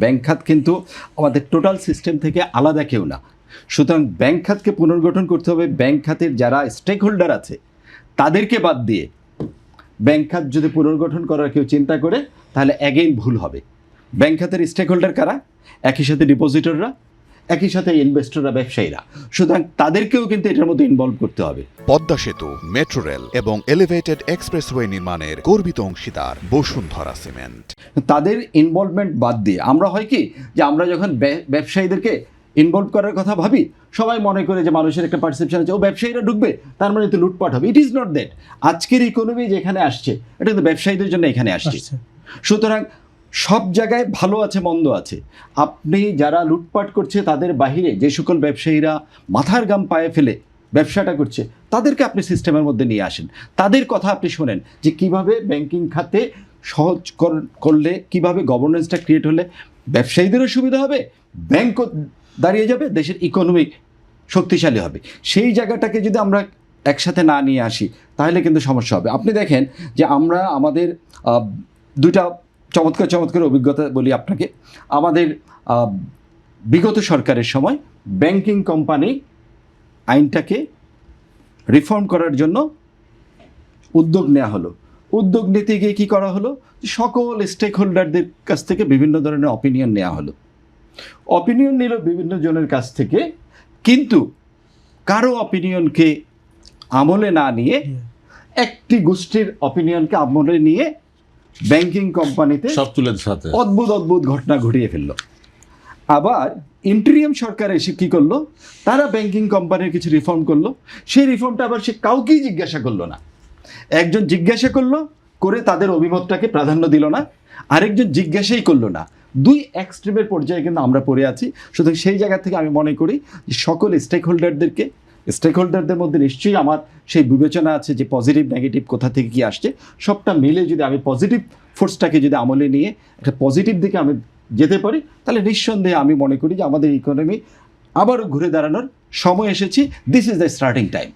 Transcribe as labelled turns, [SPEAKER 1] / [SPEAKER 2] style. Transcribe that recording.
[SPEAKER 1] Bank খাত কিন্তু আমাদের টোটাল সিস্টেম থেকে আলাদা কেউ না। সুতরাং ব্যাংক খাতকে পুনর্গঠন করতে হবে। ব্যাংক খাতের যারা স্টেক হোল্ডার আছে তাদেরকে বাদ দিয়ে ব্যাংক খাত যদি পুনর্গঠন করার কেউ চিন্তা করে তাহলে অ্যাগেইন ভুল হবে। ব্যাংক খাতের স্টেক হোল্ডার কারা? একই সাথে ডিপোজিটররা, একই সাথে ইনভেস্টররা, ব্যবসায়ীরা। সুতরাং তাদেরকেও কিন্তু এটার মধ্যে ইনভলভ করতে হবে।
[SPEAKER 2] পদ্মা সেতু, মেট্রো রেল এবং এলিভেটেড এক্সপ্রেসওয়ে নির্মাণের গর্বিত অংশীদার বসুন্ধরা সিমেন্ট।
[SPEAKER 1] তাদের ইনভলভমেন্ট বাদ দিয়ে আমরা হয় কি যে আমরা যখন ব্যবসায়ীদেরকে ইনভলভ করার কথা ভাবি, সবাই মনে করে যে মানুষের একটা পারসেপশন আছে ও ব্যবসায়ীরা ঢুকবে তার মানে তো লুটপাট হবে। It is not that. আজকের ইকোনমি যেখানে আসছে এটা কিন্তু ব্যবসায়ীদের জন্য এখানে আসছে। সুতরাং সব জায়গায় ভালো আছে মন্দ আছে। আপনি যারা লুটপাট করছে তাদের বাহিরে যে সকল ব্যবসায়ীরা মাথার গাম পায়ে ফেলে ব্যবসাটা করছে তাদেরকে আপনি সিস্টেমের মধ্যে নিয়ে আসেন, তাদের কথা আপনি শোনেন যে কিভাবে ব্যাংকিং খাতে সহজ করলে, কিভাবে গভর্নেন্সটা ক্রিয়েট হলে ব্যবসায়ীদেরও সুবিধা হবে, ব্যাংকও দাঁড়িয়ে যাবে, দেশের ইকোনমি শক্তিশালী হবে। সেই জায়গাটাকে যদি আমরা একসাথে না নিয়ে আসি তাহলে কিন্তু সমস্যা হবে। আপনি দেখেন যে আমরা আমাদের দুইটা চমৎকার অভিজ্ঞতা বলি আপনাকে। আমাদের বিগত সরকারের সময় ব্যাংকিং কোম্পানি আইনটাকে রিফর্ম করার জন্য উদ্যোগ নেওয়া হলো। উদ্যোগ নিতে গিয়ে কী করা হলো, সকল স্টেক হোল্ডারদের কাছ থেকে বিভিন্ন ধরনের অপিনিয়ন নেওয়া হলো। অপিনিয়ন নিল বিভিন্ন জনের কাছ থেকে, কিন্তু কারো অপিনিয়নকে আমলে না নিয়ে একটি গোষ্ঠীর অপিনিয়নকে আমলে নিয়ে ব্যাংকিং কোম্পানিতে
[SPEAKER 3] সব তুলে সাথে
[SPEAKER 1] অদ্ভুত ঘটনা ঘটিয়ে ফেললো। আবার ইন্টেরিয়াম সরকার এসে কী করলো, তারা ব্যাংকিং কোম্পানির কিছু রিফর্ম করলো। সেই রিফর্মটা আবার সে কাউকেই জিজ্ঞাসা করলো না। একজন জিজ্ঞাসা করলো, করে তাদের অভিমতটাকে প্রাধান্য দিল না, আরেকজন জিজ্ঞাসাই করলো না। দুই এক্সট্রিমের পর্যায়ে কিন্তু আমরা পড়ে আছি। সুতরাং সেই জায়গা থেকে আমি মনে করি যে সকল স্টেক হোল্ডারদের মধ্যে নিশ্চয়ই আমার সেই বিবেচনা আছে যে পজিটিভ নেগেটিভ কোথা থেকে কী আসছে, সবটা মিলে যদি আমি পজিটিভ ফোর্সটাকে যদি আমলে নিয়ে একটা পজিটিভ দিকে আমি যেতে পারি তাহলে নিঃসন্দেহে আমি মনে করি যে আমাদের ইকোনমি আবারও ঘুরে দাঁড়ানোর সময় এসেছে। This is the starting time.